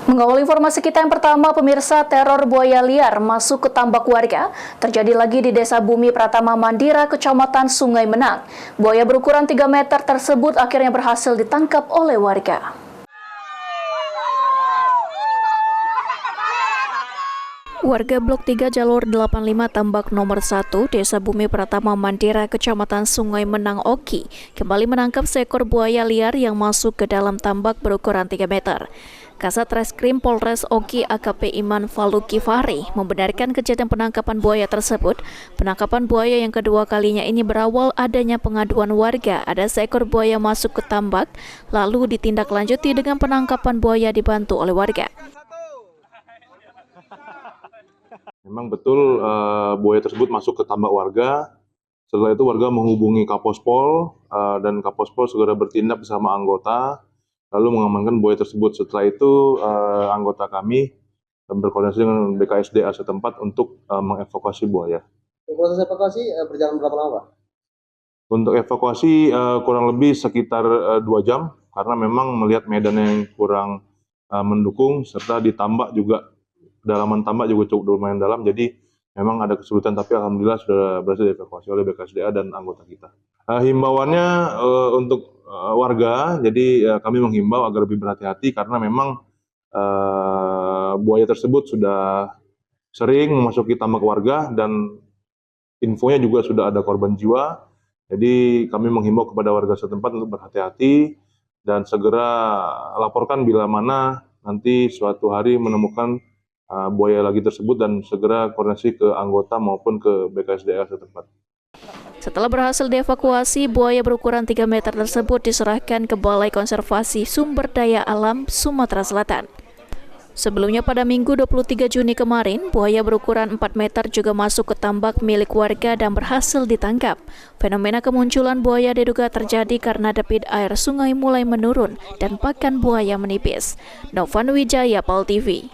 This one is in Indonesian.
Mengawal informasi kita yang pertama, pemirsa, teror buaya liar masuk ke tambak warga terjadi lagi di Desa Bumi Pratama Mandira, Kecamatan Sungai Menang. Buaya berukuran 3 meter tersebut akhirnya berhasil ditangkap oleh warga. Warga Blok 3 Jalur 85 Tambak nomor 1 Desa Bumi Pratama Mandira, Kecamatan Sungai Menang Oki kembali menangkap seekor buaya liar yang masuk ke dalam tambak berukuran 3 meter. Kasat Reskrim Polres Oki AKP Iman Faluki Fahri membenarkan kejadian penangkapan buaya tersebut. Penangkapan buaya yang kedua kalinya ini berawal adanya pengaduan warga ada seekor buaya masuk ke tambak, lalu ditindaklanjuti dengan penangkapan buaya dibantu oleh warga. Memang betul buaya tersebut masuk ke tambak warga. Setelah itu warga menghubungi Kapospol dan Kapospol segera bertindak bersama anggota lalu mengamankan buaya tersebut. Setelah itu anggota kami berkoordinasi dengan BKSDA setempat untuk mengevakuasi buaya. Proses evakuasi berjalan berapa lama, Pak? Untuk evakuasi kurang lebih sekitar 2 jam karena memang melihat medan yang kurang mendukung serta di tambak juga. Kedalaman tambak juga cukup lumayan dalam, jadi memang ada kesulitan, tapi alhamdulillah sudah berhasil dievakuasi oleh BKSDA dan anggota kita. Himbauannya untuk warga, jadi kami menghimbau agar lebih berhati-hati karena memang buaya tersebut sudah sering memasuki tambak warga dan infonya juga sudah ada korban jiwa. Jadi kami menghimbau kepada warga setempat untuk berhati-hati dan segera laporkan bila mana nanti suatu hari menemukan buaya lagi tersebut dan segera koordinasi ke anggota maupun ke BKSDA setempat. Setelah berhasil dievakuasi, buaya berukuran 3 meter tersebut diserahkan ke Balai Konservasi Sumber Daya Alam Sumatera Selatan. Sebelumnya pada Minggu 23 Juni kemarin, buaya berukuran 4 meter juga masuk ke tambak milik warga dan berhasil ditangkap. Fenomena kemunculan buaya diduga terjadi karena debit air sungai mulai menurun dan pakan buaya menipis. Novan Wijaya, PAL TV.